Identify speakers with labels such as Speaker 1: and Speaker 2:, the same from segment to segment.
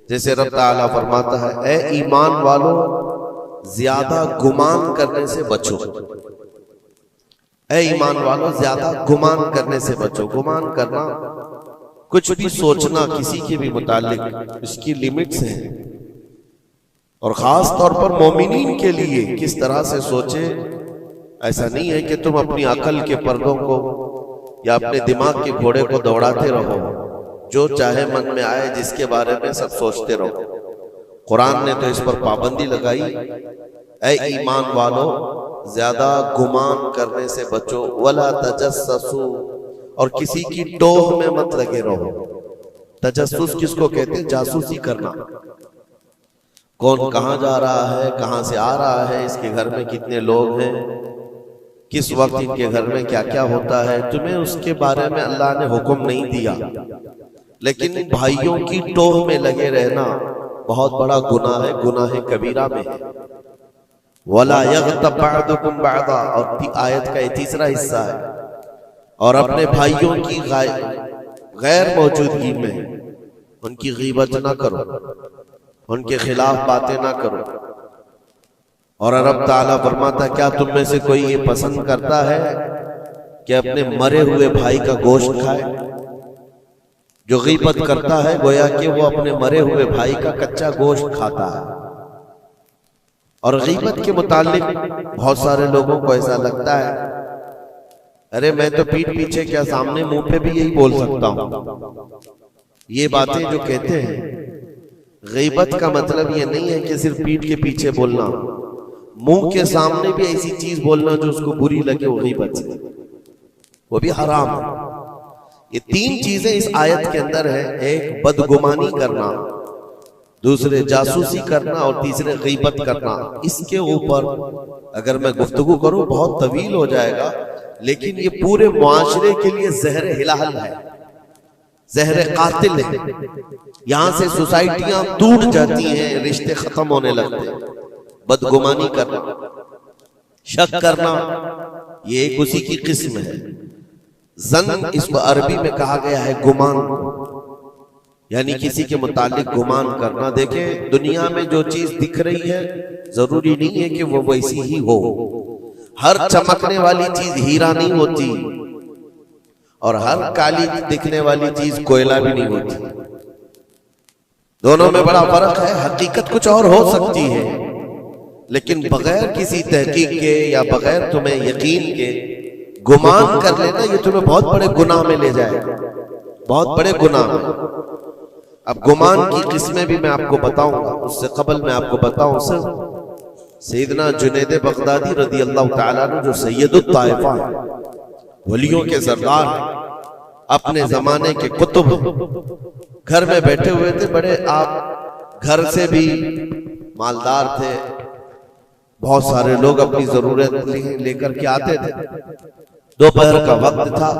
Speaker 1: जैसे रब ताला फरमाता है, ए ईमान वालों ज्यादा गुमान करने से बचो। ए ईमान वालों ज्यादा गुमान करने से बचो। गुमान करना, कुछ भी सोचना किसी के भी मुतालिक, इसकी लिमिट्स हैं। और खास तौर पर मोमिनीन के लिए किस तरह से सोचे। ऐसा नहीं है कि तुम अपनी अकल के पर्दों को या अपने दिमाग के घोड़े को दौड़ाते रहो, जो चाहे मन में आए जिसके बारे में सब सोचते रहो। कुरान ने तो इस पर पाबंदी लगाई, ऐ ईमान वालों ज्यादा गुमान करने से बचो, वला तजस्ससु, और किसी की टोह में मत लगे रहो। तजस्सुस किसको कहते हैं? जासूसी करना। कौन कहां जा रहा है, कहां से आ रहा है, इसके घर में कितने लोग हैं, किस वक्त इनके घर में क्या क्या होता है, तुम्हें उसके बारे में अल्लाह ने हुक्म नहीं दिया। लेकिन भाइयों की टोह में लगे रहना बहुत बड़ा गुनाह है, गुनाह कबीरा में है। वला यग़्तब बअदुकुम बअदा, और आयत का तीसरा हिस्सा है, और अपने भाइयों की गैर मौजूदगी में उनकी गीबत ना करो, उनके खिलाफ बातें ना करो। और रब ताला फरमाता, क्या तुम में से कोई ये पसंद करता है कि अपने मरे हुए भाई का गोश्त खाए? जो गीबत करता है गोया कि वो अपने मरे हुए भाई का कच्चा गोश्त खाता है। और गीबत के मुतालिक बहुत सारे लोगों को ऐसा लगता है, अरे मैं तो पीठ पीछे क्या सामने मुंह पे भी यही बोल सकता हूं। ये बातें जो कहते हैं, गीबत का मतलब ये नहीं है कि सिर्फ पीठ के पीछे बोलना, मुंह के सामने भी ऐसी चीज बोलना जो उसको बुरी लगे, वो गीबत से, वो भी हराम है। ये तीन चीजें इस आयत के अंदर है। एक बदगुमानी करना, दूसरे जासूसी करना, और तीसरे गीबत करना। इसके ऊपर अगर मैं गुफ्तगू करूं बहुत तवील हो जाएगा, लेकिन ये पूरे मुआशरे के लिए जहर हिलाल है, जहर कातिल है। यहां से सोसाइटियां टूट जाती हैं, रिश्ते खत्म होने लगते हैं। बदगुमानी करना, शक करना, ये एक उसी की किस्म है। जन इसको अरबी में कहा गया है गुमान, यानी किसी के मुतालिक गुमान करना। देखे, दुनिया में जो चीज दिख रही है जरूरी नहीं है कि वो वैसी ही हो। हर चमकने वाली चीज हीरा नहीं होती, और हर काली दिखने वाली चीज कोयला भी नहीं होती। दोनों में बड़ा फर्क है। हकीकत कुछ और हो सकती है, लेकिन बगैर किसी तहकीक के या बगैर तुम्हें यकीन के गुमान कर लेना, ये तुम्हें बहुत बड़े गुनाह में ले जाएगा, बहुत बड़े गुनाह में। अब गुमान की किस्में भी मैं आपको बताऊंगा, उससे कबल मैं आपको बताऊं सैयदना जुनैद बगदादी रज़ी अल्लाह ताला अन्हु, जो सैयदुत ताइफा है, वलियों के सरदार, अपने जमाने के कुतुब, घर में बैठे हुए थे। बड़े आप घर से भी मालदार थे, बहुत सारे लोग अपनी जरूरत लेकर के आते थे। दोपहर का वक्त था,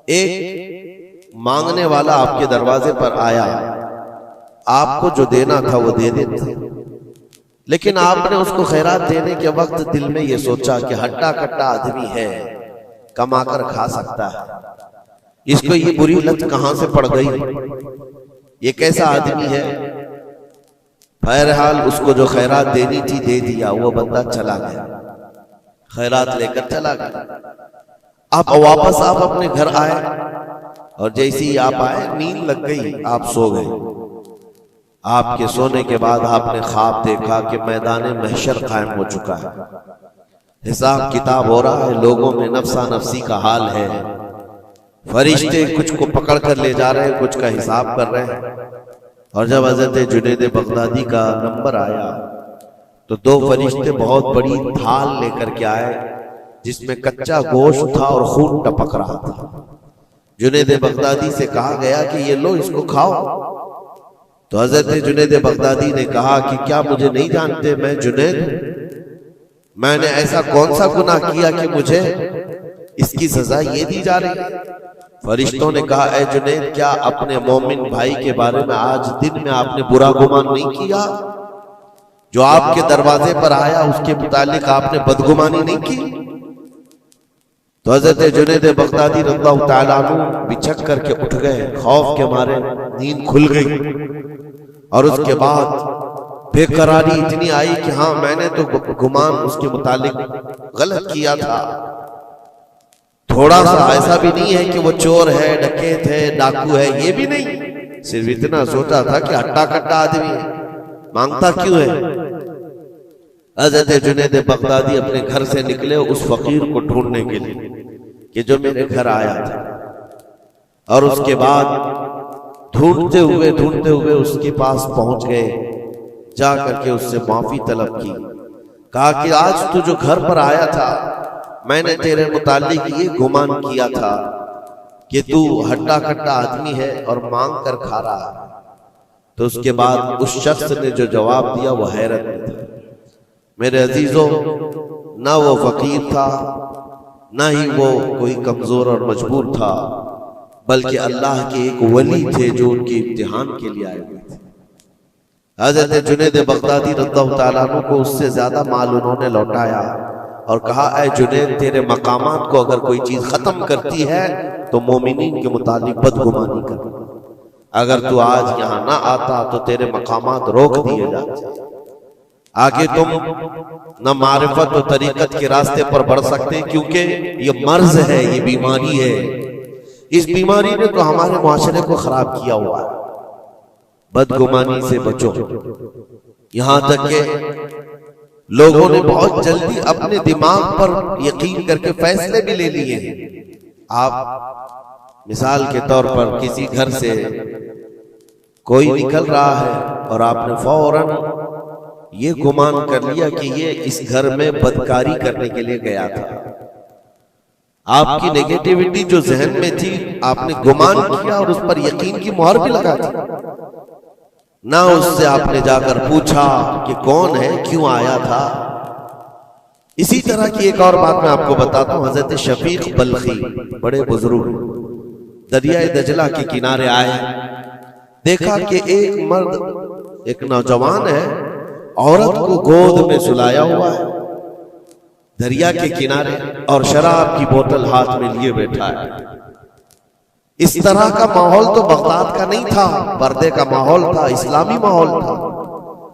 Speaker 1: एक मांगने वाला आपके दरवाजे पर आया, आपको जो देना था वो दे देते, लेकिन आपने उसको खैरात देने के वक्त दिल में ये सोचा कि हट्टा कट्टा आदमी है, कमाकर खा सकता है, इसको ये बुरी लत कहां से पड़ गई, ये कैसा आदमी है। बहरहाल उसको जो खैरात देनी थी दे दिया, वो बंदा चला गया, खैरात लेकर चला गया। अब वापस आप अपने घर आए, और जैसे ही आप आए नींद लग गई, आप सो गए। आपके सोने के बाद आपने ख्वाब देखा कि मैदान महशर कायम हो चुका है, हिसाब किताब हो रहा है, लोगों में नफसा नफसी का हाल है, फरिश्ते कुछ को पकड़ कर ले जा रहे हैं, कुछ का हिसाब कर रहे हैं। और जब हज़रत जुनैद बगदादी का नंबर आया तो दो फरिश्ते बहुत बड़ी थाल लेकर के आए, जिसमें कच्चा गोश्त था और खून टपक रहा था। जुनैद बगदादी से कहा गया कि ये लो, इसको खाओ। तो हज़रत जुनैद बगदादी ने कहा कि क्या मुझे नहीं जानते, मैं जुनैद, मैंने ऐसा कौन सा गुनाह किया कि मुझे इसकी सजा ये दी जा रही है। फरिश्तों ने कहा, ऐ जुनैद, क्या अपने मोमिन भाई के बारे में आज दिन में आपने बुरा गुमान नहीं किया? जो आपके दरवाजे पर आया उसके मुतालिक आपने बदगुमानी नहीं की? तो हज़रत जुनैद बगदादी रज़ियल्लाहु ताला अन्हु बिछक करके उठ गए, खौफ के मारे नींद खुल गई। और उसके बाद बेकरारी इतनी आई कि हाँ मैंने तो गुमान उसके मुतालिक गलत किया था। थोड़ा सा ऐसा भी नहीं है कि वो चोर है, डकैत है, डाकू है, ये भी नहीं, सिर्फ इतना सोचा था कि हट्टा कट्टा आदमी है, मांगता क्यों है। हज़रत जुनैद बगदादी अपने घर से निकले उस फकीर को ढूंढने के लिए कि जो मेरे घर आया था, और उसके बाद ढूंढते हुए उसके पास पहुंच गए। जा करके उससे माफी तलब की, कहा कि आज तू जो घर पर आया था मैंने तेरे मुतालिक ये गुमान किया था कि तू हट्टा कट्टा आदमी है और मांग कर खा रहा है। तो उसके बाद उस शख्स ने जो जवाब दिया वो हैरत में था। मेरे अजीजों, ना वो फकीर था, ना ही वो कोई कमजोर और मजबूर था, बल्कि अल्लाह के एक वली थे जो उनके इम्तिहान के लिए आए हुए थे। हज़रत जुनैद बगदादी रज़ियल्लाहु ताला अन्हु को उससे ज्यादा माल उन्होंने लौटाया और कहा, ऐ जुनैद, तेरे मकामात को अगर कोई चीज खत्म करती है तो मोमिनीन के मुतालिक बदगुमानी कर। अगर तू आज यहाँ ना आता तो तेरे मकामात रोक दिए जाते। आगे तुम न मारिफत और तरीकत के रास्ते पर बढ़ सकते, क्योंकि ये मर्ज है, ये बीमारी है। इस बीमारी ने तो हमारे मुआशरे को खराब किया हुआ है। बदगुमानी से बचो। यहां तक के लोगों ने बहुत जल्दी अपने दिमाग पर यकीन करके फैसले भी ले लिए हैं। आप मिसाल के तौर पर किसी घर से कोई निकल रहा है और आपने फौरन ये गुमान कर लिया कि ये इस घर में बदकारी करने के लिए गया था। आपकी नेगेटिविटी जो जहन में थी आपने गुमान किया और उस पर यकीन की मोहर भी लगा दी। ना उससे आपने जाकर पूछा कि कौन है, क्यों आया था। इसी तरह की एक और बात मैं आपको बताता हूं। हजरत शफीक बल्खी बड़े बुजुर्ग दरियाए दजला के किनारे आए, देखा कि एक मर्द, एक नौजवान है, औरत को गोद में सुलाया हुआ है दरिया के किनारे और शराब की बोतल हाथ में लिए बैठा है। इस तरह का माहौल तो बगदाद का नहीं था, पर्दे का माहौल था, इस्लामी माहौल था।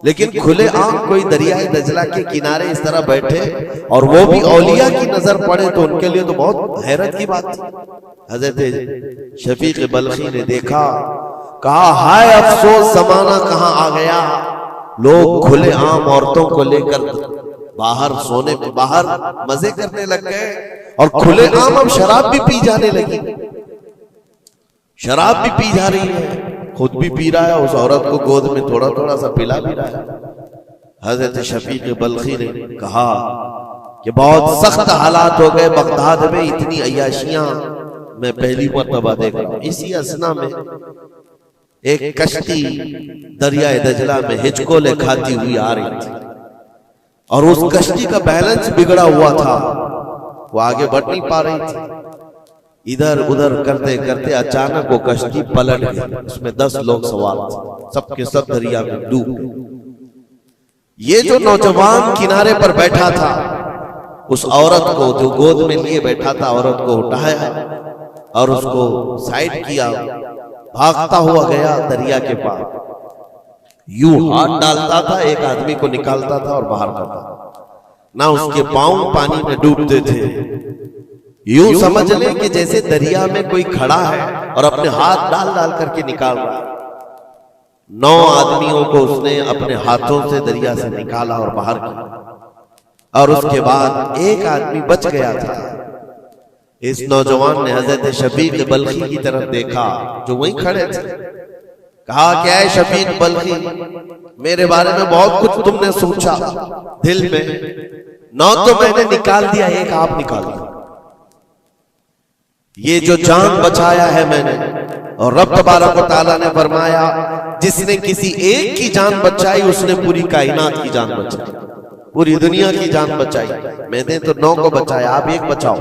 Speaker 1: लेकिन खुले आम कोई दरियाए दजला के किनारे इस तरह बैठे और वो भी औलिया की नजर पड़े तो उनके लिए तो बहुत हैरत की बात थी। हजरत शफीक बल्खी ने देखा, कहा, हाय अफसोस, जमाना कहां आ गया। लोग खुले आम औरतों को लेकर बाहर सोने में बाहर मजे करने लग गए और खुले आम अब शराब भी पी जाने लगी। शराब भी पी जा रही है, खुद भी पी रहा है, उस औरत को गोद में थोड़ा थोड़ा सा पिला भी रहा है। हजरत शफीक बल्खी ने कहा कि बहुत सख्त हालात हो गए बगदाद में, इतनी अय्याशियां मैं पहली मर्तबा देख रहा हूं। इसी असना में एक कश्ती दरियाए दजला में हिचकोले खाती हुई आ रही थी और उस कश्ती का बैलेंस बिगड़ा हुआ था, वो आगे बढ़ नहीं पा रही थी। इधर उधर करते करते अचानक वो कश्ती पलट गई, उसमें 10 लोग सवार थे, सबके सब दरिया में डूब गए। ये जो नौजवान किनारे पर बैठा था, उस औरत को जो गोद में लिए बैठा था, औरत को उठाया और उसको साइड किया, भागता हुआ गया दरिया के पार। यूं हाथ डालता था, एक आदमी को निकालता था और बाहर करता था। ना उसके पांव पानी में डूबते थे, यूं समझ ले कि जैसे दरिया में कोई खड़ा है और अपने हाथ डाल डाल करके निकाल रहा है। 9 आदमियों को उसने अपने हाथों से दरिया से निकाला और बाहर किया और उसके बाद एक आदमी बच गया था। इस नौजवान ने हजरत शफीक बल्खी की तरफ देखा जो वहीं खड़े थे, कहा, क्या है शफीक बल्खी, मेरे बारे में बहुत कुछ तुमने सोचा दिल में, 9 तो मैंने निकाल दिया, एक आप निकाल दिया। ये जो जान बचाया है मैंने, और रब तबारक व तआला ने फरमाया जिसने किसी एक की जान बचाई उसने पूरी कायनात की जान बचाई, पूरी दुनिया की जान बचाई। मैंने तो 9 को बचाया, आप एक बचाओ।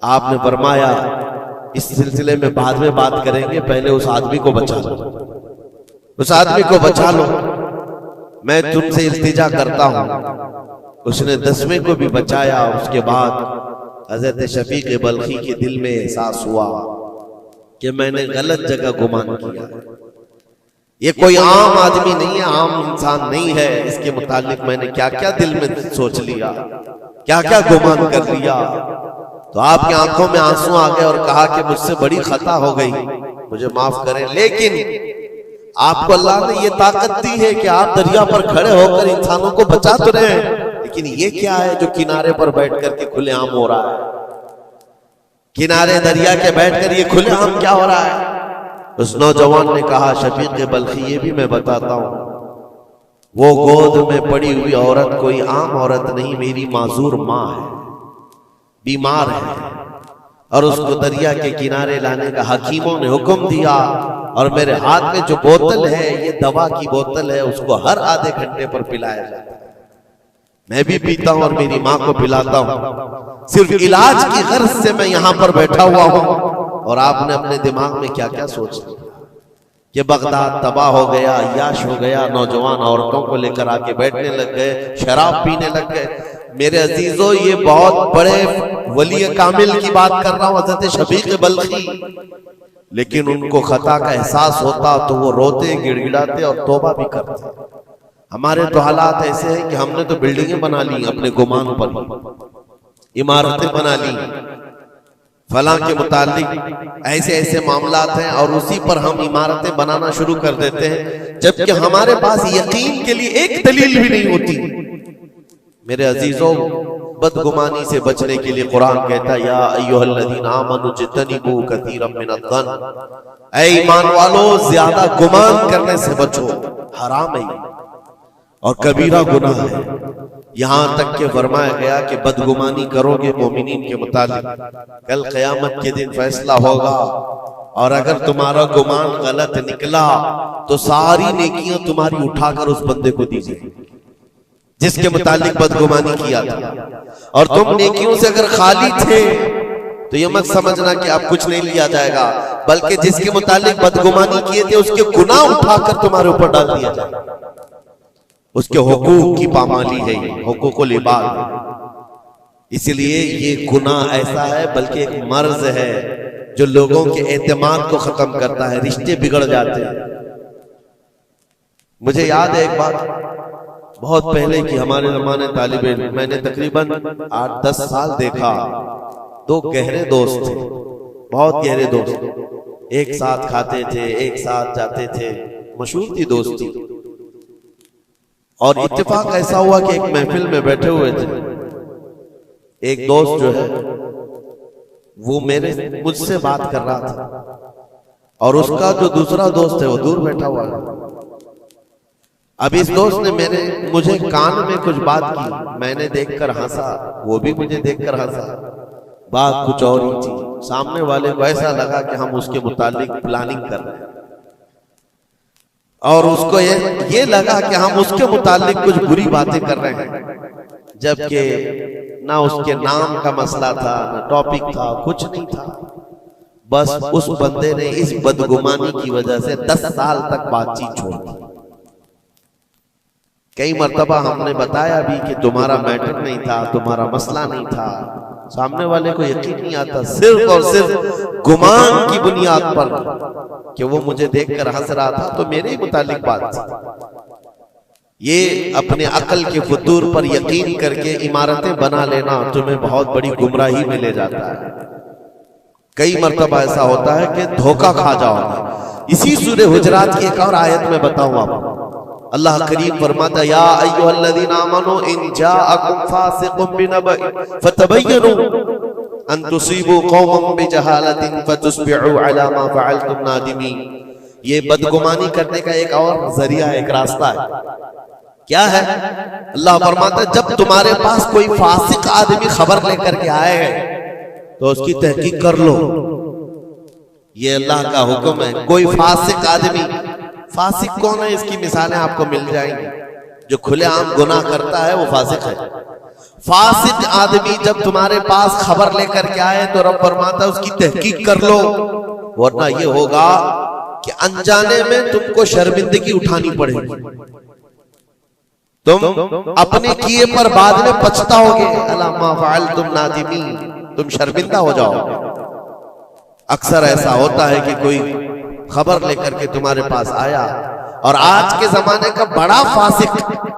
Speaker 1: आपने फरमाया इस सिलसिले में बाद में बात करेंगे, पहले उस आदमी को बचा लो, उस आदमी को बचा लो, मैं तुमसे इल्तिजा करता हूं। उसने 10वें को भी बचाया। उसके बाद हजरत शफीक बल्खी के दिल में एहसास हुआ कि मैंने गलत जगह गुमान किया। ये कोई आम आदमी नहीं है, आम इंसान नहीं है। इसके मुतालिक मैंने क्या क्या दिल में सोच लिया, क्या क्या गुमान कर लिया। तो आपकी आंखों में आंसू आ गए और कहा कि मुझसे बड़ी खता हो गई, मुझे माफ करें। लेकिन आपको अल्लाह ने ये ताकत दी है कि आप दरिया पर खड़े होकर इंसानों को बचा तो रहे हैं, लेकिन ये क्या है जो किनारे पर बैठ करके खुलेआम हो रहा है? किनारे दरिया के बैठकर ये खुलेआम क्या हो रहा है? उस नौजवान ने कहा, शफीक बल्खी, ये भी मैं बताता हूं, वो गोद में पड़ी हुई औरत कोई आम औरत नहीं, मेरी माजूर माँ है, बीमार है, और उसको दरिया के किनारे लाने का हकीमों ने हुक्म दिया। और मेरे हाथ में जो बोतल है ये दवा की बोतल है, उसको हर आधे घंटे पर पिलाया जाता है। मैं भी पीता हूं और मेरी माँ को पिलाता हूं। सिर्फ इलाज की गर्ज से मैं यहां पर बैठा हुआ हूं। और आपने अपने दिमाग में क्या क्या सोच लिया कि बगदाद तबाह हो गया, अय्याश हो गया, नौजवान औरतों को लेकर आके बैठने लग गए, शराब पीने लग गए। मेरे अजीजों, ये बहुत बड़े वली कामिल की बात कर रहा हूं, हज़रत शफीक बल्खी। लेकिन उनको खता का एहसास होता तो वो रोते, गिड़गिड़ाते और तौबा भी करते। हमारे तो हालात ऐसे हैं कि हमने तो बिल्डिंगें बना ली अपने गुमान पर, इमारतें बना ली, फलां के मुतालिक ऐसे ऐसे मामलात हैं, और उसी पर हम इमारतें बनाना शुरू कर देते हैं, जबकि हमारे पास यकीन के लिए एक दलील भी नहीं होती। मेरे अजीजों, बदगुमानी से बचने के लिए कुरान कहता है, या अय्युहल्लज़ीना आमनू इज्तनिबू कसीरम मिनज़्ज़न, ऐ ईमान वालों, ज्यादा गुमान करने से बचो, हराम है और कबीरा गुनाह है। यहां तक के फरमाया गया कि बदगुमानी करोगे मोमिनीन के मुतालिक, कल क़यामत के दिन फैसला होगा, और अगर तुम्हारा गुमान गलत निकला तो सारी नेकियां तुम्हारी उठाकर उस बंदे को दी जाएगी जिसके मुतालिक बदगुमानी किया था। और तुम नेकियों से अगर खाली थे तो ये मत समझना कि अब कुछ नहीं लिया जाएगा, बल्कि जिसके मुतालिक बदगुमानी किए थे उसके गुनाह उठाकर तुम्हारे ऊपर डाल दिया जाएगा। उसके हुकूक की पामाली है, हुकूकुल इबाद। इसलिए ये गुनाह ऐसा है, बल्कि एक मर्ज है जो लोगों के एतमाद को खत्म करता है, रिश्ते बिगड़ जाते हैं। मुझे याद है एक बात बहुत पहले की, हमारे जमाने तालिब इल्म, मैंने तकरीबन 8-10 साल देखा, दो गहरे दोस्त थे, बहुत गहरे दोस्त, एक साथ खाते थे, एक साथ जाते थे, मशहूर थी दोस्ती। और इत्तेफाक ऐसा हुआ कि एक महफिल में बैठे हुए थे, एक दोस्त जो है वो मुझसे बात कर रहा था, और उसका जो दूसरा दोस्त है वो दूर बैठा हुआ है। अब इस दोस्त ने मुझे कान में कुछ बात की, मैंने देखकर हंसा, वो भी मुझे देखकर हंसा, बात कुछ और ही थी। सामने वाले को ऐसा लगा कि हम उसके मुतालिक प्लानिंग कर रहे हैं, और उसको ये लगा कि हम उसके मुतालिक कुछ बुरी बातें कर रहे हैं, जबकि ना उसके नाम का मसला था, ना टॉपिक था, कुछ नहीं था। बस उस बंदे ने इस बदगुमानी की वजह से 10 साल तक बातचीत छोड़ दी। कई मर्तबा हमने बताया भी कि तुम्हारा मैटर नहीं था, तुम्हारा मसला नहीं था, सामने वाले को यकीन नहीं आता, सिर्फ और सिर्फ गुमान की बुनियाद पर कि वो मुझे देखकर हंस रहा था तो मेरे ही मुतालिक बात थी। ये अपने अकल के फतूर पर यकीन करके इमारतें बना लेना तुम्हें बहुत बड़ी गुमराही में ले जाता है। कई मर्तबा ऐसा होता है कि धोखा खा जाओगे। इसी सूरह हुजरात की एक और आयत में बताऊं आपको, अल्लाह करीम फरमाता, या अय्युहल्लज़ीना आमनू इन जाअकुम फासिकुम बिनबइन फतबय्यनु अन तुसीबू कौमन बिजहालतिन फतुस्बिहू अला मा फअलतुम नादिमीन। ये बदगुमानी करने का एक और जरिया, एक रास्ता है। क्या है? अल्लाह फरमाता, जब तुम्हारे पास कोई फासिक आदमी खबर लेकर के आए तो उसकी तहकीक कर लो। ये अल्लाह का हुक्म है। कोई फासिक आदमी, फासिक कौन है इसकी मिसालें आपको मिल जाएंगी। जो खुलेआम गुनाह करता है वो फासिक है। फासिक आदमी जब तुम्हारे पास खबर लेकर के आए तो रब फरमाता उसकी तहकीक कर लो, वरना ये होगा कि अनजाने में तुमको शर्मिंदगी उठानी पड़ेगी, तुम अपने किए पर बाद में पछताओगे। अला मा फअलतुम नादिमीन, तुम शर्मिंदा हो जाओगे। अक्सर ऐसा होता है कि कोई खबर लेकर के तुम्हारे पास आया और आज के जमाने का बड़ा फासिक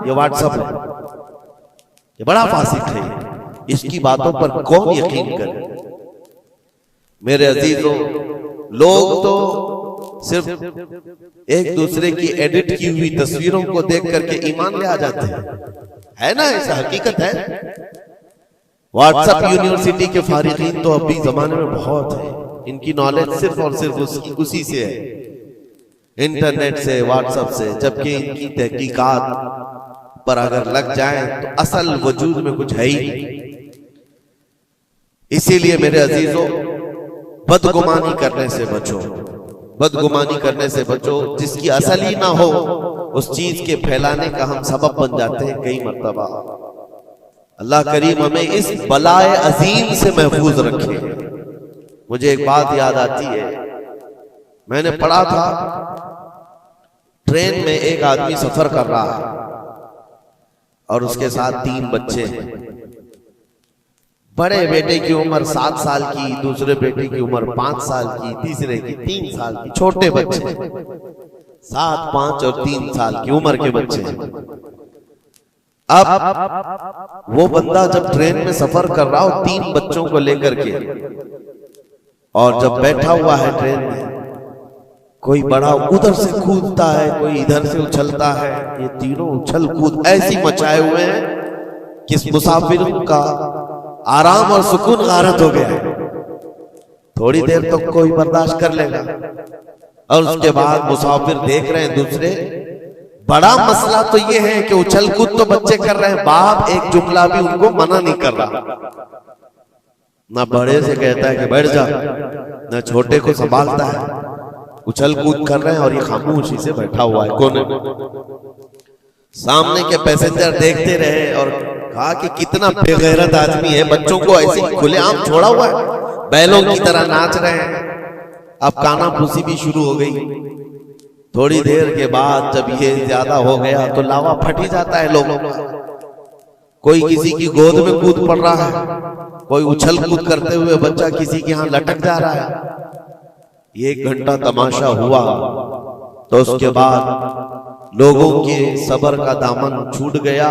Speaker 1: ये व्हाट्सएप है, ये बड़ा फासिक है। इसकी बातों पर कौन यकीन करे? मेरे अजीजों, लोग तो सिर्फ एक दूसरे की एडिट की हुई तस्वीरों को देख करके ईमान ले आ जाते हैं, है ना? ऐसा हकीकत है। व्हाट्सएप यूनिवर्सिटी के फारिगीन तो अभी जमाने में बहुत है, इनकी नॉलेज सिर्फ और सिर्फ उसी से है, इंटरनेट से, व्हाट्सएप से। जबकि इनकी तहकीकात पर अगर लग जाए तो असल वजूद में कुछ है ही नहीं। इसीलिए मेरे अजीजों, बदगुमानी करने से बचो, बदगुमानी करने से बचो। जिसकी असल ही ना हो उस चीज के फैलाने का हम सबब बन जाते हैं कई मर्तबा। अल्लाह करीम हमें इस बलाए अजीम से महफूज रखे। मुझे एक बात याद आती है, मैंने पढ़ा था ट्रेन में एक आदमी सफर कर रहा है और उसके साथ 3 बच्चे हैं। बड़े बेटे की उम्र 7 साल की, दूसरे बेटे की उम्र 5 साल की, तीसरे की 3 साल की। छोटे बच्चे 7, 5 और 3 साल की उम्र के बच्चे हैं। अब वो बंदा जब ट्रेन में सफर कर रहा हो 3 बच्चों को लेकर के, और जब बैठा हुआ है ट्रेन में, कोई बड़ा उधर से कूदता है, कोई इधर से उछलता है। ये तीनों उछल कूद ऐसी मचाए हुए हैं कि इस मुसाफिर का आराम और सुकून गारत हो गया है। थोड़ी देर तो कोई बर्दाश्त कर लेगा, और उसके बाद मुसाफिर देख रहे हैं दूसरे। बड़ा मसला तो ये है कि उछल कूद तो बच्चे कर रहे हैं, बाप एक जुमला भी उनको मना नहीं कर रहा। ना बड़े से कहता है कि बैठ जा, ना छोटे को संभालता है। उछल कूद कर रहे हैं और ये खामोशी से बैठा हुआ है कोने में। सामने के पैसेंजर देखते रहे और कहा कि कितना बेगैरत आदमी है, बच्चों को ऐसे खुलेआम छोड़ा हुआ है, बैलों की तरह नाच रहे हैं। अब कानाफूसी भी शुरू हो गई। थोड़ी देर के बाद जब ये ज्यादा हो गया तो लावा फट ही जाता है लोगों का। कोई किसी की गोद में कूद पड़ रहा है, कोई उछल कूद करते हुए बच्चा किसी के यहाँ लटक जा रहा है। ये 1 घंटा तमाशा हुआ तो उसके बाद लोगों के सब्र का दामन छूट गया,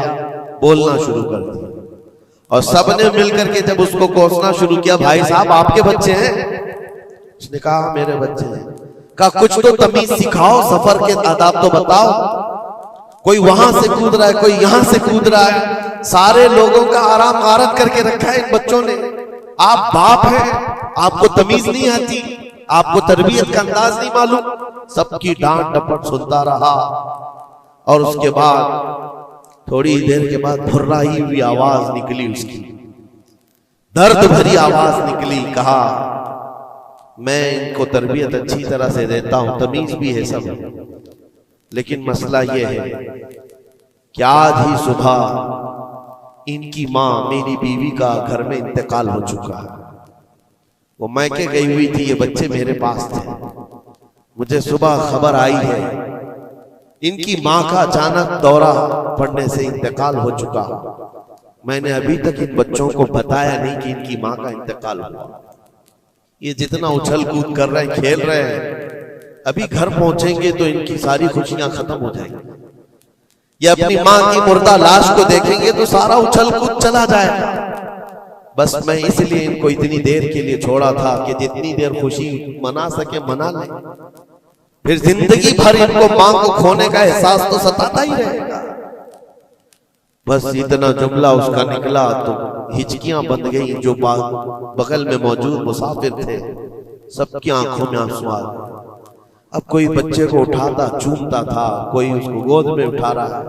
Speaker 1: बोलना शुरू कर दिया। और सबने मिलकर के जब उसको कोसना शुरू किया, भाई साहब आपके बच्चे हैं? उसने कहा मेरे बच्चे हैं। कहा कुछ तो तमीज सिखाओ, सफर के आदाब तो बताओ। कोई वहां से कूद रहा है, कोई यहां से कूद रहा है, सारे लोगों का आराम गारत करके रखा है इन बच्चों ने। आप बाप हैं, आपको तमीज नहीं आती, आपको तरबियत का अंदाज नहीं मालूम। सबकी डांट डपट सुनता रहा और उसके बाद थोड़ी देर के बाद फुर्राई हुई आवाज निकली, उसकी दर्द भरी आवाज निकली। कहा मैं इनको तरबियत अच्छी तरह से देता हूं, तमीज भी है सब, लेकिन मसला यह है कि आज ही सुबह इनकी माँ मेरी बीवी का घर में इंतकाल हो चुका है। वो मैके गई हुई थी, ये बच्चे मेरे पास थे। मुझे सुबह खबर आई है इनकी माँ का अचानक दौरा पड़ने से इंतकाल हो चुका। मैंने अभी तक इन बच्चों को बताया नहीं कि इनकी माँ का इंतकाल हुआ। ये जितना उछल कूद कर रहे हैं, खेल रहे हैं, अभी घर पहुंचेंगे तो इनकी सारी खुशियां खत्म हो जाएंगी। ये अपनी माँ की मुर्दा लाश को देखेंगे तो सारा उछल कूद चला जाएगा। बस मैं इसलिए इनको इतनी देर के लिए छोड़ा था कि जितनी देर खुशी मना सके मना ले, फिर जिंदगी भर इनको मां को खोने का एहसास तो सताता ही रहेगा। बस इतना जुमला उसका निकला तो हिचकियां बंद गई। जो बगल में मौजूद मुसाफिर थे सबकी आंखों में आंसू आ गए। अब कोई बच्चे को उठाता चूमता था, कोई उसको गोद में उठा रहा है।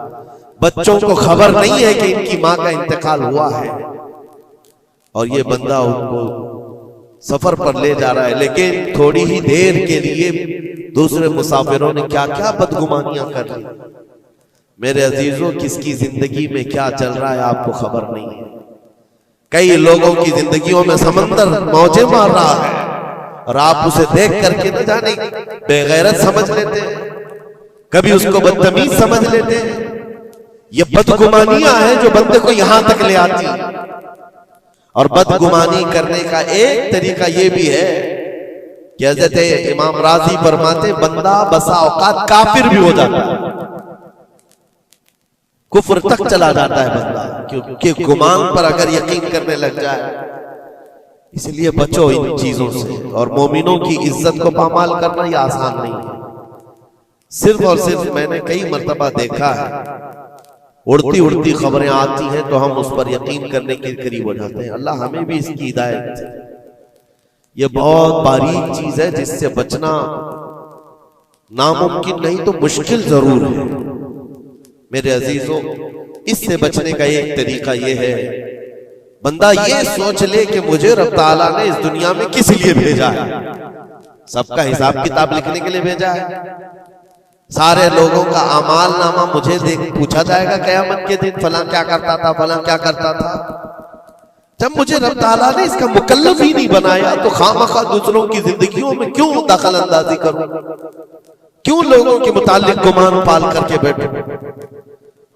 Speaker 1: बच्चों को खबर नहीं है कि इनकी मां का इंतकाल हुआ है और ये बंदा उनको सफर पर ले जा रहा है। लेकिन थोड़ी ही देर के लिए दूसरे मुसाफिरों ने क्या क्या बदगुमानियां कर ली। मेरे अजीजों, किसकी जिंदगी में क्या चल रहा है आपको खबर नहीं है। कई लोगों की जिंदगियों में समंदर मौजें मार रहा है और आप उसे देख करके न जाने बेगैरत समझ लेते हैं, कभी उसको बदतमीज समझ लेते हैं। ये बदगुमानियां हैं जो बंदे को यहां तक ले आती है। और बदगुमानी करने का एक तरीका यह भी है कि हज़रत इमाम राजी फरमाते बंदा बसा औकात काफिर भी हो जाता है, कुफ्र तक चला जाता है बंदा, क्योंकि गुमान पर अगर यकीन करने लग जाए। इसलिए बचो इन चीजों से। और मोमिनों की इज्जत को पामाल करना ये आसान नहीं है। सिर्फ और सिर्फ मैंने कई मर्तबा देखा है, उड़ती उड़ती खबरें आती हैं तो हम उस पर यकीन करने के करीब हो जाते हैं। अल्लाह हमें भी इसकी हिदायत दे। ये बहुत बारीक चीज है जिससे बचना नामुमकिन नहीं तो मुश्किल जरूर है। मेरे अजीजों, इससे बचने का एक तरीका यह है, बंदा ये सोच ले कि मुझे रब ताला ने इस दुनिया में किस लिए भेजा है। सबका हिसाब किताब लिखने के लिए भेजा है। सारे लोगों का अमाल नामा मुझे देख पूछा जाएगा क़यामत के दिन, फलां क्या करता था, फलां क्या करता था। जब मुझे रब ताला ने इसका मुकल्लफ ही नहीं बनाया तो खामखा दूसरों की जिंदगियों में क्यों दखल अंदाजी करूं, क्यों लोगों के मुतालिक गुमान पाल करके बैठूं।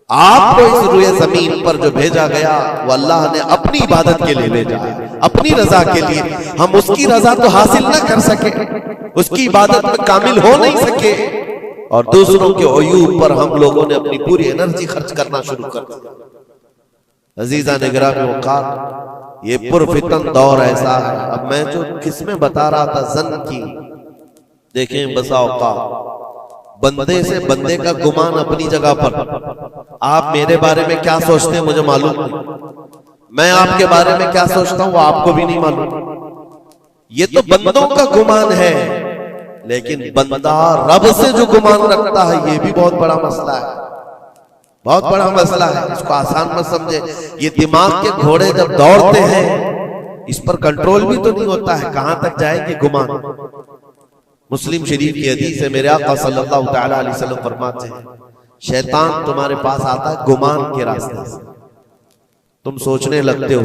Speaker 1: आपको इस रुए जमीन पर जो भेजा गया वो अल्लाह ने अपनी इबादत के लिए भेजा है, अपनी रजा के लिए। हम उसकी रजा तो हासिल ना कर सके, उसकी इबादत में कामिल हो नहीं सके, और दूसरों के अयूब पर हम लोगों ने अपनी पूरी एनर्जी खर्च करना शुरू कर दिया। अजीजा निगरानी वक़ार, ये पुरफितन दौर ऐसा है। अब मैं जो किस्में बता रहा था जन की, देखें बसा औकात बंदे से बंदे का गुमान अपनी जगह पर। आप मेरे बारे में क्या सोचते हैं मुझे मालूम नहीं, मैं आपके बारे में क्या सोचता हूं वो आपको भी नहीं मालूम। ये तो बंदों का गुमान है, लेकिन बंदा रब से जो गुमान रखता है ये भी बहुत बड़ा मसला है, बहुत बड़ा मसला है। इसको आसान मत समझे। ये दिमाग के घोड़े जब दौड़ते हैं इस पर कंट्रोल भी तो नहीं होता है, कहां तक जाएंगे गुमान। मुस्लिम शरीफ की हदीस है, मेरे आका सल्लल्लाहु तआला अलैहि वसल्लम फरमाते हैं, शैतान तुम्हारे पास आता है गुमान के रास्ते से। तुम सोचने लगते हो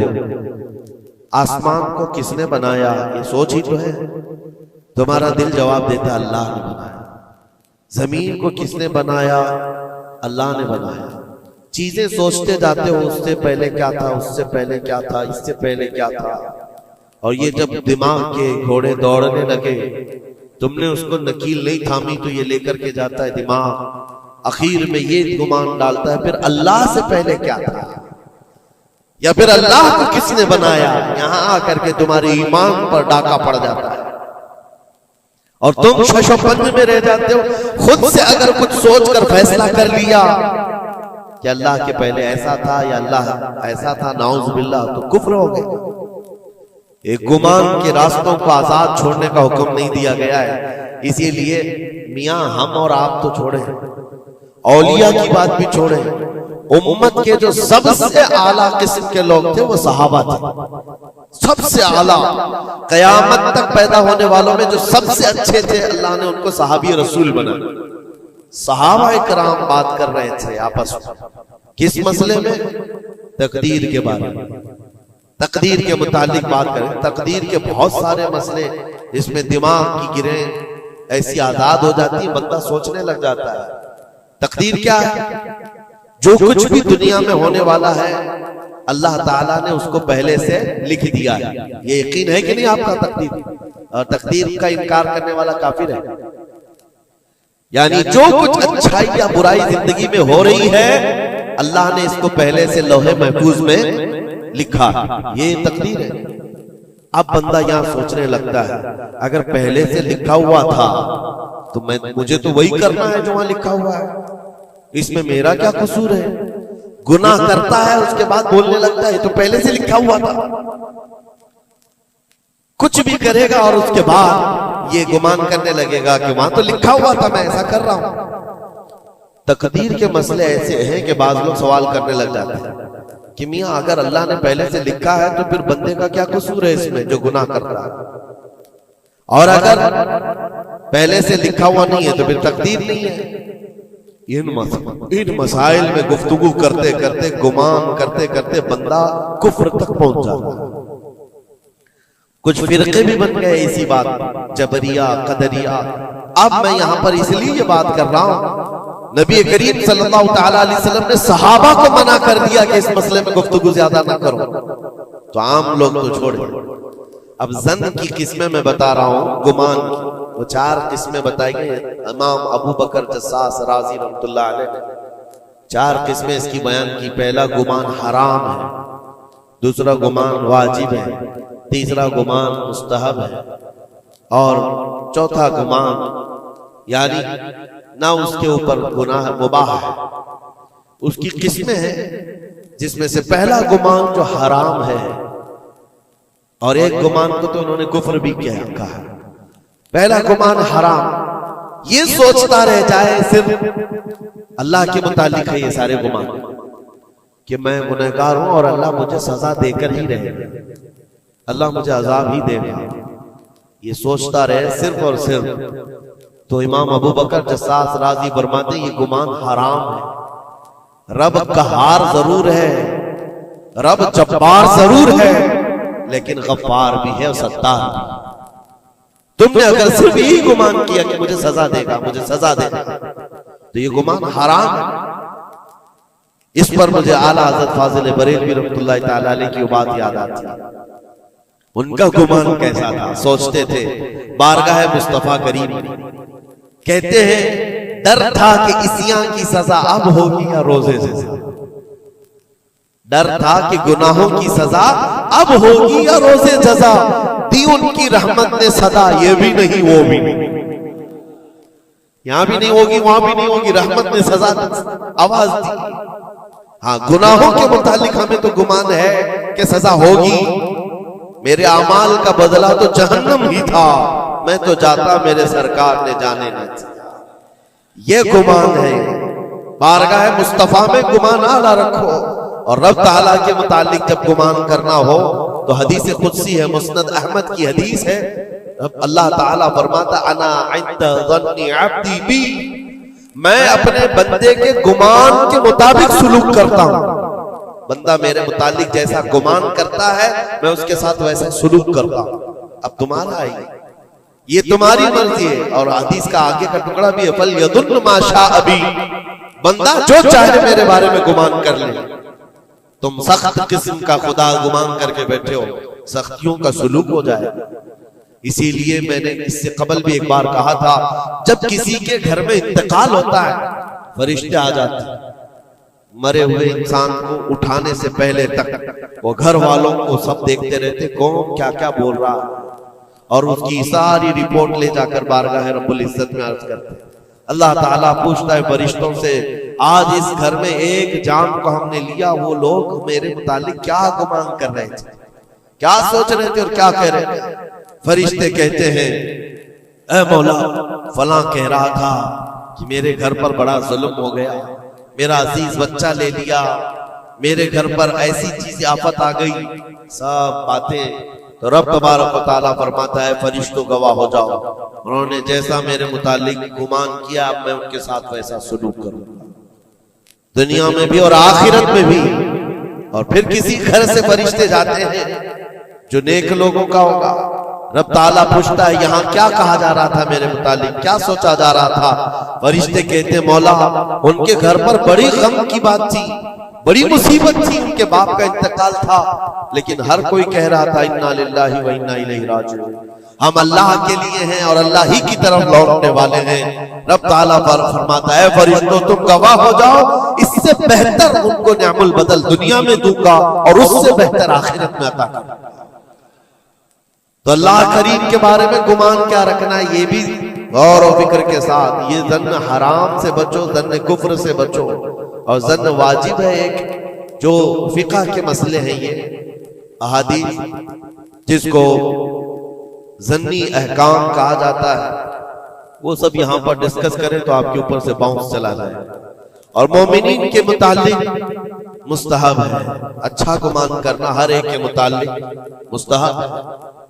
Speaker 1: आसमान को किसने बनाया, ये सोच ही तो है। तुम्हारा दिल जवाब देता है अल्लाह ने बनाया। जमीन को किसने बनाया, अल्लाह ने बनाया। चीजें सोचते जाते हो, उससे पहले क्या था, उससे पहले क्या था, इससे पहले क्या था। और ये जब दिमाग के घोड़े दौड़ने लगे, तुमने उसको नकील नहीं थामी तो ये लेकर के जाता है दिमाग। आखिर में ये गुमान डालता है फिर अल्लाह से पहले क्या था, या फिर अल्लाह को किसने बनाया। यहां आकर के तुम्हारे ईमान पर डाका पड़ जाता है और तुम शशोपंज में रह जाते हो। खुद से अगर कुछ सोचकर फैसला कर लिया कि अल्लाह के पहले ऐसा था या अल्लाह ऐसा था, नाउज़ बिल्लाह, तो कुफ्र हो गया। एक गुमान के रास्तों को आजाद छोड़ने का हुक्म नहीं दिया गया है। इसीलिए मियां हम और आप तो छोड़े, औलिया की बात भी छोड़े, उम्मत के जो सबसे आला किस्म के लोग थे वो सहाबा थे। सबसे आला, कयामत तक पैदा होने वालों में जो सबसे अच्छे थे अल्लाह ने उनको सहाबी रसूल बनाया। सहाबा इकराम बात कर रहे थे आपस में, किस मसले में, तकदीर के बारे में, तकदीर के मुतालिक बात करें। तकदीर के बहुत सारे मसले इसमें दिमाग की गिरें ऐसी आजाद हो जाती है, बंदा सोचने लग जाता है। तकदीर क्या है? जो कुछ भी दुनिया में होने वाला है अल्लाह ताला ने उसको पहले से लिख दिया है। ये यकीन है कि नहीं आपका तकदीर? और तकदीर का इनकार करने वाला काफिर है। यानी जो कुछ अच्छाई या बुराई जिंदगी में हो रही है अल्लाह ने इसको पहले से लौहे महफूज में लिखा, ये तकदीर है। अब बंदा यहां सोचने लगता है अगर पहले से लिखा हुआ था तो मुझे तो वही करना है जो वहां लिखा हुआ है, इसमें मेरा क्या कसूर है। गुनाह करता है उसके बाद बोलने लगता है तो पहले से लिखा हुआ था। कुछ भी करेगा और उसके बाद ये गुमान करने लगेगा कि वहां तो लिखा हुआ था, मैं ऐसा कर रहा हूं। तकदीर के मसले ऐसे हैं कि बाज लोग सवाल करने लग जाते हैं कि मियां अगर अल्लाह ने पहले से लिखा है तो फिर बंदे का क्या कसूर है इसमें जो गुनाह कर रहा है, और अगर पहले से लिखा हुआ नहीं है तो फिर तकदीर नहीं है। इन मसाइल में गुफ्तगू करते करते, गुमान करते करते बंदा कुफ्र तक पहुंच जाता है। कुछ फिरके भी बन गए इसी बात, जबरिया, कदरिया। अब मैं यहां पर इसलिए ये बात कर रहा हूं, नबी करीम सल्लल्लाहु तआला अलैहि वसल्लम ने सहाबा को मना कर दिया कि इस मसले में गुफ्तगू ज्यादा ना करो, तो आम लोग तो छोड़े। अब जन की किस्में मैं बता रहा हूं, गुमान की वो 4 किस्में बताई गई। इमाम अबू बकर जस्सास राजी रहमतुल्लाह अलैह ने 4 किस्में इसकी बयान की। पहला गुमान हराम है, दूसरा गुमान वाजिब है, तीसरा गुमान मुस्तहब है, और चौथा गुमान यानी ना उसके ऊपर गुनाह मुबाह है। उसकी किस्में हैं जिसमें से पहला गुमान जो हराम है, और एक गुमान को तो उन्होंने कुफ्र भी कहा। पहला गुमान हराम, ये सोचता रह जाए सिर्फ अल्लाह के मुतालिक है ये सारे गुमान कि मैं गुनहगार हूं और अल्लाह मुझे सजा देकर ही रहेगा, अल्लाह मुझे अजाब ही देगा, ये सोचता रहे सिर्फ और सिर्फ। तो इमाम अबू बकर जस्सास राजी फरमाते ये गुमान हराम है। रब कहार जरूर है, रब जब्बार जरूर है, लेकिन गफ्फार भी है और सत्तार भी। तुमने अगर सिर्फ यही गुमान किया कि मुझे सजा देगा, मुझे सजा देगा, तो ये गुमान हराम है। इस पर मुझे आला हज़रत फाजिल बरेलवी रहमतुल्लाह तआला अलैह की बात याद आती है। उनका गुमान कैसा था? सोचते थे बारगाह मुस्तफा करीम, कहते हैं डर था कि इसियां की सजा अब होगी या रोजे से। डर था कि गुनाहों की सजा अब होगी या रोजे जजा, दी उनकी रहमत ने सदा, ये भी नहीं वो भी नहीं, यहां भी नहीं होगी वहां भी नहीं होगी, रहमत ने सजा आवाज दी। हाँ, गुनाहों के मुतालिक हमें तो गुमान है कि सजा होगी। मेरे अमाल का बदला तो जहन्नम ही था, मैं तो जाता मेरे सरकार ने जाने न दिया। ये गुमान है। बारगाह मुस्तफा में गुमान आला रखो, और रब ताला के मुतालिक जब गुमान करना हो तो हदीस कुदसी है, मुस्नद अहमद की हदीस है। अल्लाह ताला फरमाता अना इंद ज़न्नी अब्दी बी, मैं अपने बंदे के गुमान के मुताबिक सुलूक करता हूं। बंदा मेरे मुतालिक जैसा गुमान करता है मैं उसके साथ वैसा सुलूक करता हूं। अब तुम्हारा है, ये तुम्हारी मर्जी है। और हदीस का आगे का टुकड़ा भी है, फल यदुन मा शाअ बी, बंदा जो चाहे मेरे बारे में गुमान कर ले। तुम सख्त किस्म का खुदा गुमान करके बैठे हो, सख्तियों का सुलूक हो जाए। इसीलिए मैंने इससे कबल भी एक बार कहा था, जब किसी के घर में इंतकाल होता है, फरिश्ते आ जाते हैं, मरे हुए इंसान को उठाने से पहले तक वो घर वालों को सब देखते रहते, कौन क्या क्या बोल रहा, और उसकी सारी रिपोर्ट ले जाकर बारगाह रब्बुल इज्जत में अर्ज करते हैं। अल्लाह ताला पूछता है फरिश्तों से, आज इस घर में एक जान को हमने लिया, वो लोग मेरे मुतालिक क्या गुमान कर रहे थे, क्या सोच रहे थे और क्या कह रहे थे? फरिश्ते कहते हैं, ऐ मौला फलां कह रहा था कि मेरे घर पर बड़ा जुल्म हो गया, मेरा अजीज बच्चा ले लिया, मेरे घर पर ऐसी चीज आफत आ गई, सब बातें। तो रब तबारक व तआला फरमाता है फरिश्तों गवाह हो जाओ, उन्होंने जैसा मेरे मुतालिक गुमान किया अब मैं उनके साथ वैसा सुलूक करूंगा, दुनिया में भी और आखिरत में भी। और फिर किसी घर से फरिश्ते जाते हैं जो नेक लोगों का होगा, रब ताला पूछता है यहाँ क्या कहा जा रहा था मेरे मुतालिक, क्या सोचा जा रहा था? फरिश्ते कहते मौला उनके घर पर बड़ी गम की बात थी, बड़ी मुसीबत थी, उनके बाप का इंतकाल था, लेकिन हर कोई कह रहा था इन्ना लिल्लाहि व इन्ना इलैहि राजिऊन, हम अल्लाह के लिए हैं और अल्लाह ही की तरफ लौटने वाले हैं। रब ताला फरमाता है फरिश्तों तुम गवाह हो जाओ, इससे बेहतर उनको निअमुल बदल दुनिया में दूंगा और उससे बेहतर आखिरत में अता करूंगा। तो अल्लाह करीम के बारे में गुमान क्या रखना है, ये भी गौर और फिक्र के साथ। ये जन्न हराम से बचो, जन्न कुफ्र से बचो, और जन्न वाजिब है एक, जो फिक़ह के मसले हैं ये अहादीस जिसको जन्नी अहकाम कहा जाता है, वो सब यहां पर डिस्कस करें तो आपके ऊपर से बाउंस चला जाए। और मोमिनीन के मुतालिक मुस्तहब है, अच्छा गुमान करना हर एक के मुतालिक मुस्तहब है।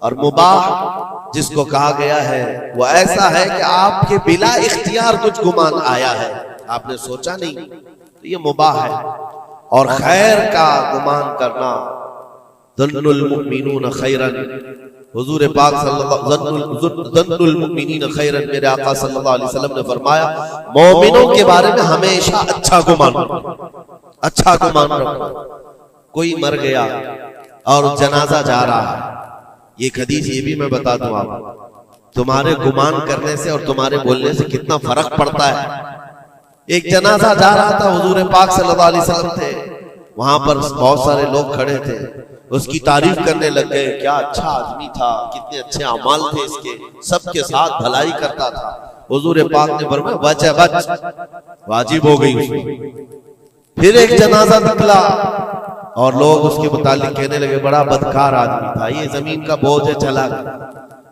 Speaker 1: और मुबाह जिसको कहा गया है वो ऐसा है कि आपके बिला इख्तियार कुछ गुमान आया है, आपने सोचा नहीं, तो ये मुबाह है। और खैर का गुमान करना, ज़न्नुल मुमिनून खैरन, हुजूर पाक ज़न्नुल मुमिनीन खैरन, मेरे आका सल्लल्लाहु अलैहि वसल्लम ने फरमाया मोमिनों के बारे में हमेशा अच्छा गुमान रखो, अच्छा गुमान रखो। कोई मर गया और जनाजा जा रहा है ये हदीस ये भी मैं बता दूं आप, तुम्हारे गुमान करने से और तुम्हारे बोलने से कितना फर्क पड़ता है। एक जनाजा जा रहा था, हुजूर पाक सल्लल्लाहु अलैहि वसल्लम थे, वहां पर बहुत सारे लोग खड़े थे, उसकी तारीफ करने लग गए, क्या अच्छा आदमी था, कितने अच्छे अमाल थे इसके, सबके साथ भलाई करता था। हुजूर पाक ने फरमाया वजबत, वाजिब हो गई उसमें। फिर एक जनाजा निकला और लोग उसके मुतालिक कहने लगे बड़ा बदकार आदमी था, ये जमीन का बोझ है, चला गया,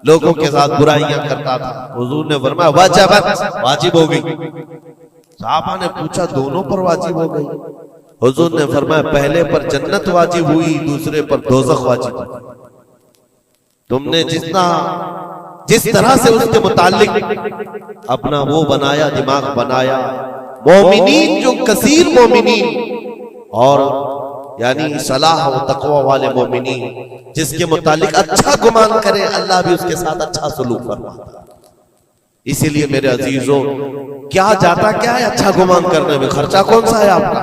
Speaker 1: लोगों के साथ बुराइयां करता था। हुजूर ने फरमाया वजबत, वाजिब हो गई। साहबा ने पूछा दोनों पर वाजिब हो गई? हुजूर ने फरमाया पहले पर जन्नत वाजिब हुई, दूसरे पर दोज़ख वाजिब हुई। तुमने जिस तरह से उसके मुतालिक अपना वो बनाया, दिमाग बनाया, मोमिनीन जो कसीर मोमिनीन और यानी सलाह और तकवा वाले मोमिनीन जिसके मुतालिक अच्छा गुमान करे, अल्लाह भी उसके साथ अच्छा सलूक फरमाता है। इसीलिए मेरे अजीजों, क्या जाता क्या है अच्छा गुमान करने में? खर्चा कौन सा है आपका?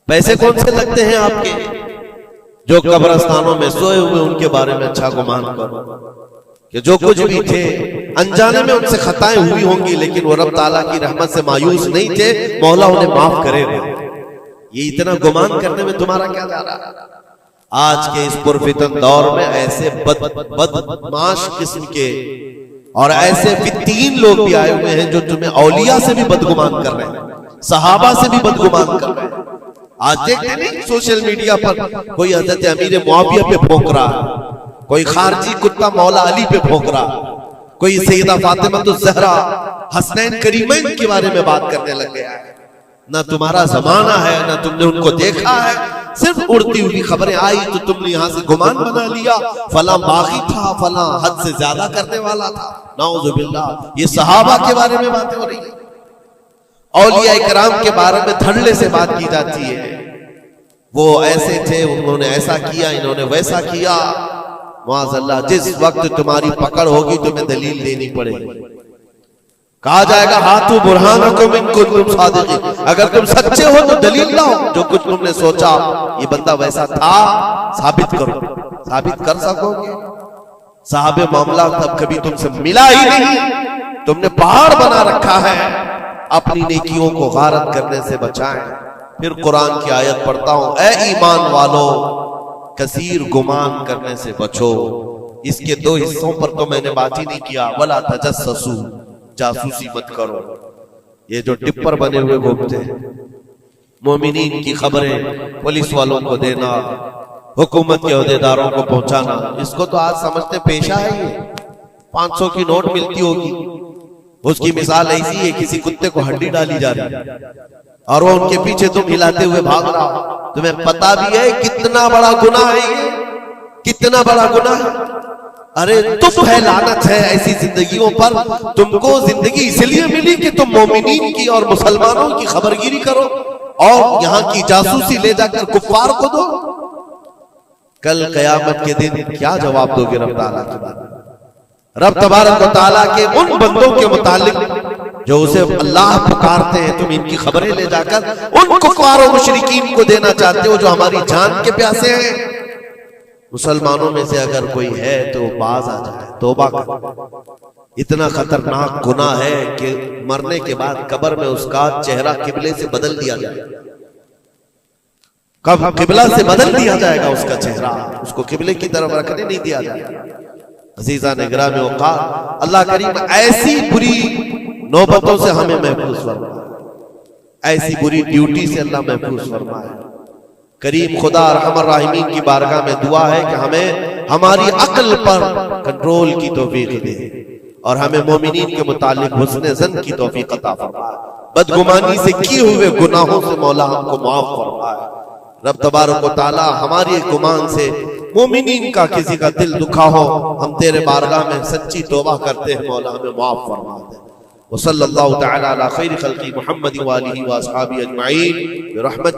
Speaker 1: पैसे कौन से लगते हैं आपके? जो कब्रस्तानों में सोए हुए उनके बारे में अच्छा गुमान करो कि जो कुछ भी थे अनजाने में उनसे खताएं हुई होंगी, लेकिन वो रब ताला की रहमत से मायूस नहीं थे, मौला उन्हें माफ करेगा। ये इतना गुमान करने में तुम्हारा क्या जा रहा है? आज के इस पुरफितन दौर में ऐसे बदमाश किस्म के और ऐसे फित्तीन लोग भी आए हुए हैं जो तुम्हें औलिया से भी बदगुमान कर रहे हैं, सहाबा से भी बदगुमान कर रहे हैं। आज देखते नहीं सोशल मीडिया पर कोई हजरत अमीर मुआविया पे भौंक रहा है, कोई खारजी कुत्ता मौला अली पे भौंक रहा, कोई सैयदा फातिमा तो जहरा हसनैन करीमैन के बारे में बात करने लग गया है। ना तुम्हारा जमाना है, ना तुमने उनको देखा है, सिर्फ उड़ती हुई खबरें आई तो तुमने यहां से गुमान बना लिया, फला बागी था, फला हद से ज्यादा करने वाला था। नाउजुबिल्लाह, ये सहाबा के बारे में बातें हो रही है, औलिया इकराम के बारे में धड़ल्ले से बात की जाती है। वो ऐसे थे, उन्होंने ऐसा किया, इन्होंने वैसा किया। माज़अल्लाह, जिस वक्त तुम्हारी पकड़ होगी तुम्हें दलील देनी पड़ेगी। कहा जाएगा हाथू बुरहानकुम इन कुंतुम सादिकीन, अगर तुम सच्चे हो तो दलील लाओ, जो कुछ तुमने सोचा ये बंदा वैसा था साबित करो। साबित कर सकोगे? साहबे मामला तब कभी तुमसे मिला ही नहीं, तुमने पहाड़ बना रखा है। अपनी नेकियों को गारत करने से बचाएं। फिर कुरान की आयत पढ़ता हूं, ए ईमान वालों कसीर गुमान करने से बचो। इसके दो हिस्सों पर तो मैंने बात ही नहीं किया, वला तजस्ससू, जासूसी मत करो। ये जो टिप्पर बने हुए घूमते हैं, मोमिनीन की खबरें पुलिस वालों को देना, हुकूमत के अहदेदारों को पहुंचाना, इसको तो आज समझते पेशा है। ये 500 की नोट मिलती होगी, उसकी मिसाल ऐसी है, किसी कुत्ते को हड्डी डाली जा रही है और वो उनके पीछे तुम हिलाते हुए भाग रहा हो। तुम्हें पता भी है कितना बड़ा गुनाह है ये, कितना बड़ा गुनाह है। अरे तुम है, लानत है ऐसी जिंदगियों पर। तुमको जिंदगी इसलिए मिली कि तुम मोमिनीन की और मुसलमानों की खबरगिरी करो और यहाँ की जासूसी ले जाकर कुफ्फार को दो। कल कयामत के दिन क्या जवाब दोगे रब ताला के बारे में? रब तबारक व तआला के उन बंदों के मुतालिक जो उसे अल्लाह पुकारते हैं, तुम इनकी खबरें ले जाकर उन कुफ्फार और मुशरिकीन को देना चाहते हो जो हमारी जान के प्यासे हैं। मुसलमानों में से अगर कोई है तो बाज आ जाए, तौबा कर। इतना खतरनाक गुनाह है कि मरने के बाद कब्र में उसका चेहरा किबले से बदल दिया जाए। कब किबला से बदल दिया जाएगा उसका चेहरा, उसको किबले की तरफ रखने नहीं दिया जाएगा। अजीजा ने गिरामी औकात, अल्लाह करीम ऐसी बुरी नौबतों से हमें महफूज फरमाए, ऐसी बुरी ड्यूटी से अल्लाह महफूज फरमाए। करीम खुदा रहमान राहिमीन की बारगाह में दुआ है कि हमें हमारी अक्ल पर कंट्रोल की तौफीक दे और हमें मोमिनीन के मुतालिक हुस्न ज़न की तौफीक अता फरमाए। बदगुमानी से किए हुए गुनाहों से मौला हमको माफ फरमाए। रब तबारक व तआला हमारी गुमान से मोमिनीन का किसी का दिल दुखा हो, हम तेरे बारगाह में सच्ची तौबा करते हैं, मौला हमें माफ फरमा दे। वसल्लल्लाहु तआला अला खैरि खल्क़ि मुहम्मद व आलिहि व अस्हाबिहि अजमईन बिरहमतिक।